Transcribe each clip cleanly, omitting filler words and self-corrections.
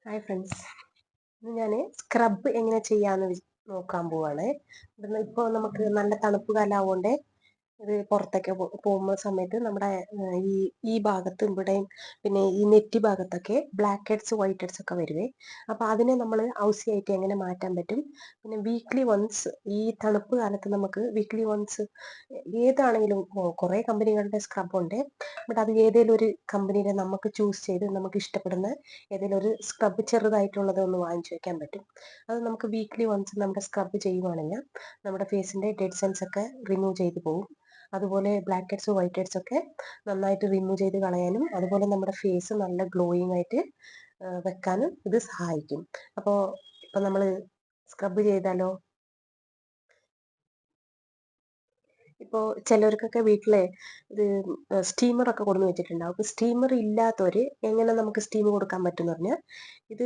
Hi friends, ഇന്ന് ഞാൻ scrub എങ്ങനെ ചെയ്യാമെന്ന് നോക്കാൻ പോവാണ്. ഇപ്പോൾ നമുക്ക് നല്ല തണുപ്പ് കാലമാവുകൊണ്ട് ഇത് പുറത്തൊക്കെ പോകുന്ന സമയത്ത് നമ്മുടെ ഈ ഈ ഭാഗത്ത് ഇവിടെയും പിന്നെ ഈ നെറ്റി ഭാഗത്തൊക്കെ ബ്ലാക്ക് ഹെഡ്സ് വൈറ്റ് ഹെഡ്സ് ഒക്കെ വരുവേ. അപ്പോൾ അതിനെ നമ്മൾ ഔസിയായിട്ട് എങ്ങനെ മാറ്റാൻ പറ്റും, പിന്നെ വീക്ക്ലി വൺസ് ഈ തണുപ്പ് കാലത്ത് നമുക്ക് വീക്ക്ലി വൺസ് ഏതാണെങ്കിലും കുറേ കമ്പനികളുടെ സ്ക്രബ് ഉണ്ട്. ബട്ട് അത് ഏതെങ്കിലും ഒരു കമ്പനിയുടെ നമുക്ക് ചൂസ് ചെയ്ത് നമുക്ക് ഇഷ്ടപ്പെടുന്ന ഏതെങ്കിലും ഒരു സ്ക്രബ് ചെറുതായിട്ടുള്ളത് ഒന്ന് വാങ്ങിച്ചു വെക്കാൻ പറ്റും. അത് നമുക്ക് വീക്ക്ലി വൺസ് നമ്മുടെ സ്ക്രബ് ചെയ്യുവാണെങ്കിൽ നമ്മുടെ ഫേസിൻ്റെ ഡെഡ് സെൽസ് ഒക്കെ റിമൂവ് ചെയ്ത് പോകും. അതുപോലെ ബ്ലാക്ക് ഹെഡ്സ് വൈറ്റ് ഹെഡ്സ് ഒക്കെ നന്നായിട്ട് റിമൂവ് ചെയ്ത് കളയാനും അതുപോലെ നമ്മുടെ ഫേസ് നല്ല ഗ്ലോയിങ് ആയിട്ട് വെക്കാനും ഇത് സഹായിക്കും. അപ്പോൾ ഇപ്പം നമ്മൾ സ്ക്രബ് ചെയ്താലോ? ഇപ്പോൾ ചിലർക്കൊക്കെ വീട്ടിലെ ഇത് സ്റ്റീമറൊക്കെ കൊടുന്ന് വെച്ചിട്ടുണ്ടാവും. അപ്പോൾ സ്റ്റീമർ ഇല്ലാത്തവർ എങ്ങനെ നമുക്ക് സ്റ്റീം കൊടുക്കാൻ പറ്റും എന്ന് പറഞ്ഞാൽ, ഇത്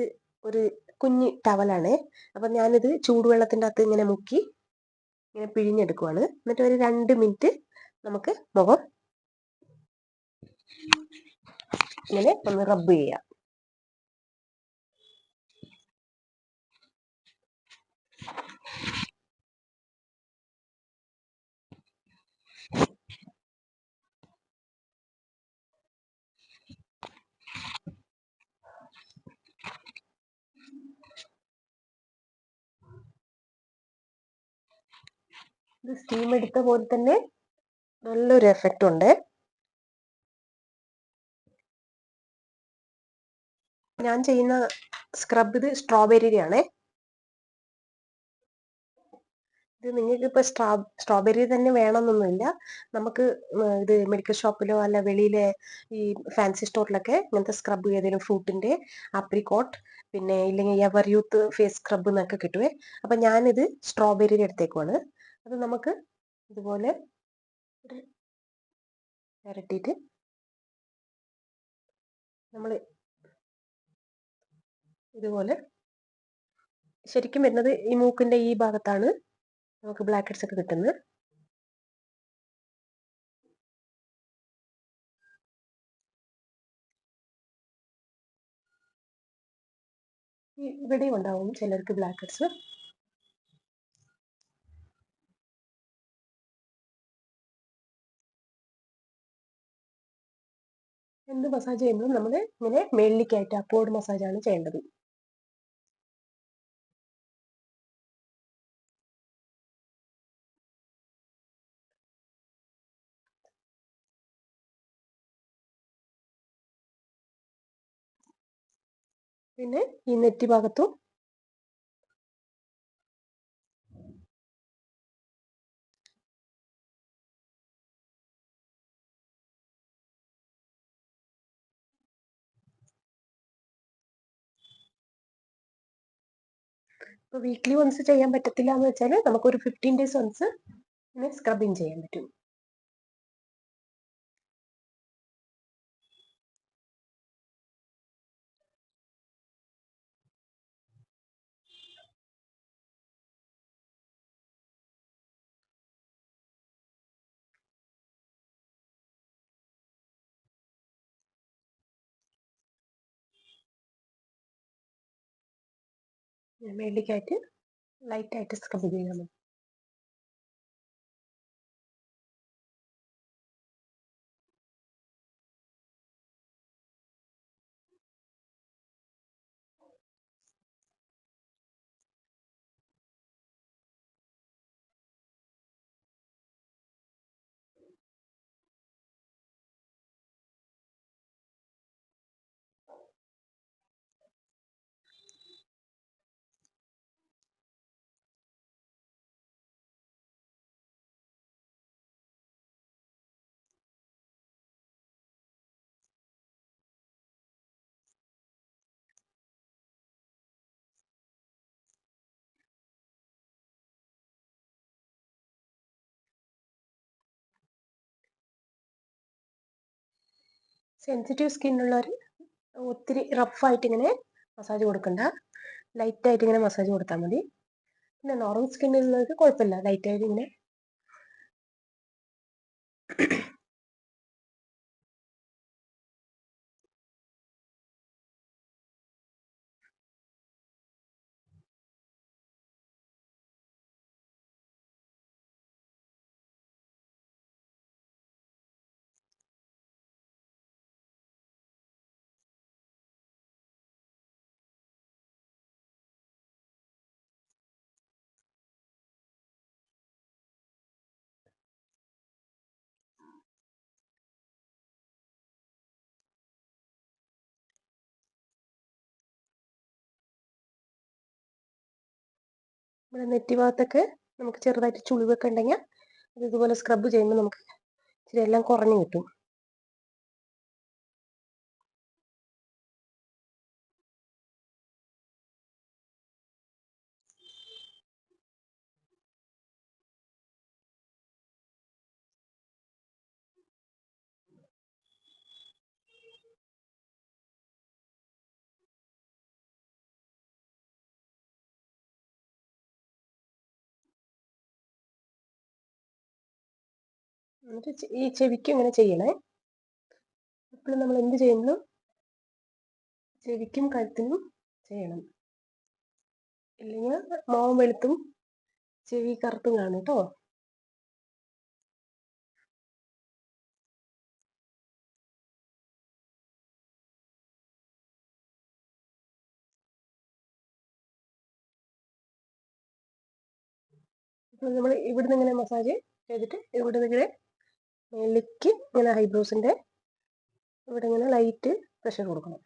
ഒരു കുഞ്ഞ് ടവലാണ്. അപ്പം ഞാനിത് ചൂടുവെള്ളത്തിൻ്റെ അകത്ത് ഇങ്ങനെ മുക്കി ഇങ്ങനെ പിഴിഞ്ഞെടുക്കുവാണ്. എന്നിട്ട് ഒരു 2 മിനിറ്റ് നമുക്ക് മുഖം ഇങ്ങനെ ഒന്ന് റബ്ബ് ചെയ്യാം. ഇത് സ്റ്റീം എടുത്ത പോലെ തന്നെ നല്ലൊരു എഫക്റ്റ് ഉണ്ട്. ഞാൻ ചെയ്യുന്ന സ്ക്രബ് ഇത് സ്ട്രോബെറിയുടെ ആണ്. ഇത് നിങ്ങൾക്ക് ഇപ്പോൾ സ്ട്രോബെറി തന്നെ വേണമെന്നൊന്നുമില്ല. നമുക്ക് ഇത് മെഡിക്കൽ ഷോപ്പിലോ അല്ല വെളിയിലെ ഈ ഫാൻസി സ്റ്റോറിലൊക്കെ ഇങ്ങനത്തെ സ്ക്രബ് ഏതെങ്കിലും ഫ്രൂട്ടിൻ്റെ ആപ്രിക്കോട്ട് പിന്നെ ഇല്ലെങ്കിൽ എവർ യൂത്ത് ഫേസ് സ്ക്രബ് എന്നൊക്കെ കിട്ടുവേ. അപ്പം ഞാനിത് സ്ട്രോബെറിയുടെ അടുത്തേക്കുമാണ്. അത് നമുക്ക് ഇതുപോലെ ഇരട്ടിയിട്ട് നമ്മൾ ഇതുപോലെ ശരിക്കും വരുന്നത് ഈ മൂക്കിൻ്റെ ഈ ഭാഗത്താണ് നമുക്ക് ബ്ലാക്ക് ഹെഡ്സ് ഒക്കെ കിട്ടുന്നത്. ഇവിടെയും ഉണ്ടാവും ചിലർക്ക് ബ്ലാക്ക് ഹെഡ്സ്. എന്ത് മസാജ് ചെയ്യുമ്പോഴും നമ്മൾ ഇങ്ങനെ മേളിലേക്കായിട്ട് അപ്വേർഡ് മസാജാണ് ചെയ്യേണ്ടത്. പിന്നെ ഈ നെറ്റി ഭാഗത്തും ഇപ്പോൾ വീക്ക്ലി വൺസ് ചെയ്യാൻ പറ്റത്തില്ല എന്ന് വെച്ചാൽ നമുക്കൊരു 15 ഡേയ്സ് വൺസ് ഇങ്ങനെ സ്ക്രബിങ് ചെയ്യാൻ പറ്റും. മേളിലേക്കായിട്ട് ലൈറ്റായിട്ട് സ്ക്രബ് ചെയ്യാൻ മതി. സെൻസിറ്റീവ് സ്കിന്നുള്ളവർ ഒത്തിരി റഫായിട്ട് ഇങ്ങനെ മസാജ് കൊടുക്കണ്ട, ലൈറ്റായിട്ട് ഇങ്ങനെ മസാജ് കൊടുത്താൽ മതി. പിന്നെ നോർമൽ സ്കിന്നുള്ളവർക്ക് കുഴപ്പമില്ല, ലൈറ്റായിട്ട് ഇങ്ങനെ. നമ്മുടെ നെറ്റി ഭാഗത്തൊക്കെ നമുക്ക് ചെറുതായിട്ട് ചുളിവൊക്കെ ഉണ്ടെങ്കിൽ അത് ഇതുപോലെ സ്ക്രബ് ചെയ്യുമ്പോൾ നമുക്ക് ഇച്ചിരി എല്ലാം കുറഞ്ഞു കിട്ടും. എന്നിട്ട് ഈ ചെവിക്ക് ഇങ്ങനെ ചെയ്യണേ. എപ്പോഴും നമ്മൾ എന്ത് ചെയ്യുമ്പോഴും ചെവിക്കും കഴുത്തിനും ചെയ്യണം. ഇല്ലെങ്കിൽ മോൻ വെളുത്തും ചെവി കറുത്തും കാണും കേട്ടോ. അപ്പോൾ നമ്മൾ ഇവിടുന്ന് ഇങ്ങനെ മസാജ് ചെയ്തിട്ട് ഇവിടുന്ന് ഇങ്ങനെ മേലേക്ക് ഇങ്ങനെ ഐബ്രോസിൻ്റെ ഇവിടെ ഇങ്ങനെ ലൈറ്റ് പ്രഷർ കൊടുക്കണം.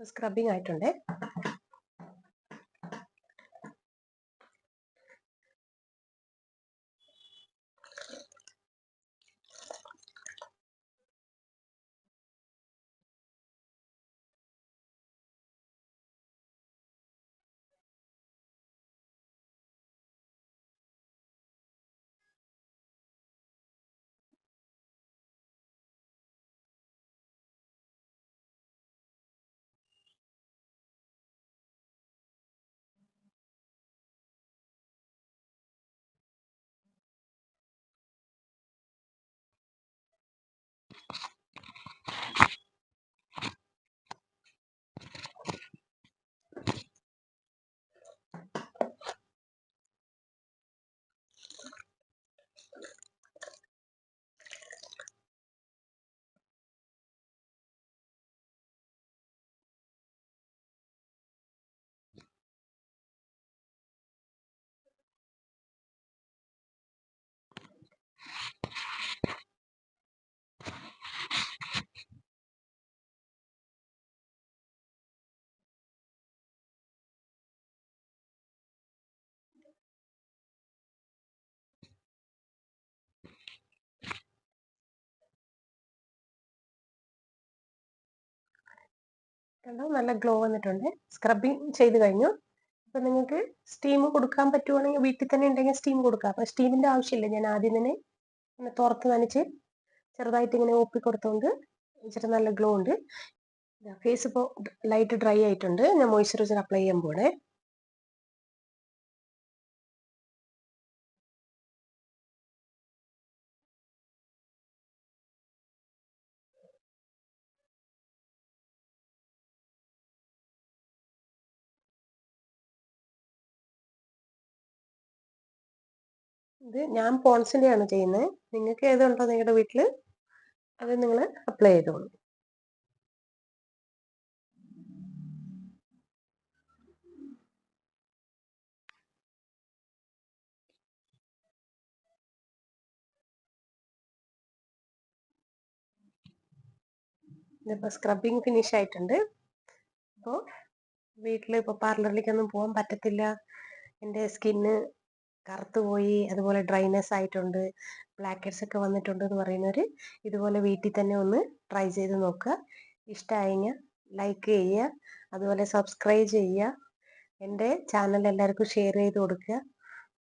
സ്ക്രബിങ് ആയിട്ടുണ്ട്. കണ്ടോ, നല്ല ഗ്ലോ വന്നിട്ടുണ്ട്. സ്ക്രബിങ് ചെയ്ത് കഴിഞ്ഞു. അപ്പം നിങ്ങൾക്ക് സ്റ്റീം കൊടുക്കാൻ പറ്റുവാണെങ്കിൽ വീട്ടിൽ തന്നെ ഉണ്ടെങ്കിൽ സ്റ്റീം കൊടുക്കാം. അപ്പം സ്റ്റീമിൻ്റെ ആവശ്യമില്ല. ഞാൻ ആദ്യം തന്നെ ഇങ്ങനെ തുറത്ത് നനച്ച് ചെറുതായിട്ട് ഇങ്ങനെ ഒപ്പി കൊടുത്തുകൊണ്ട് ഇച്ചിരി നല്ല ഗ്ലോ ഉണ്ട്. ഫേസ് ഇപ്പോൾ ലൈറ്റ് ഡ്രൈ ആയിട്ടുണ്ട്. ഞാൻ മോയ്സ്ചറൈസർ അപ്ലൈ ചെയ്യുമ്പോൾ ഇത് ഞാൻ പോൺസിൻ്റെ ആണ് ചെയ്യുന്നത്. നിങ്ങൾക്ക് ഏതുണ്ടോ നിങ്ങളുടെ വീട്ടിൽ അത് നിങ്ങൾ അപ്ലൈ ചെയ്തോളൂ. ഇതിപ്പോൾ സ്ക്രബിങ് ഫിനിഷ് ആയിട്ടുണ്ട്. അപ്പോൾ വീട്ടിൽ ഇപ്പോൾ പാർലറിലേക്കൊന്നും പോകാൻ പറ്റത്തില്ല, എൻ്റെ സ്കിന്ന് കറുത്തു പോയി, അതുപോലെ ഡ്രൈനെസ് ആയിട്ടുണ്ട്, ബ്ലാക്ക് ഹെഡ്സ് ഒക്കെ വന്നിട്ടുണ്ട് എന്ന് പറയുന്നവർ ഇതുപോലെ വീട്ടിൽ തന്നെ ഒന്ന് ട്രൈ ചെയ്ത് നോക്കുക. ഇഷ്ടമായെങ്കിൽ ലൈക്ക് ചെയ്യുക, അതുപോലെ സബ്സ്ക്രൈബ് ചെയ്യുക, എൻ്റെ ചാനൽ എല്ലാവർക്കും ഷെയർ ചെയ്ത് കൊടുക്കുക.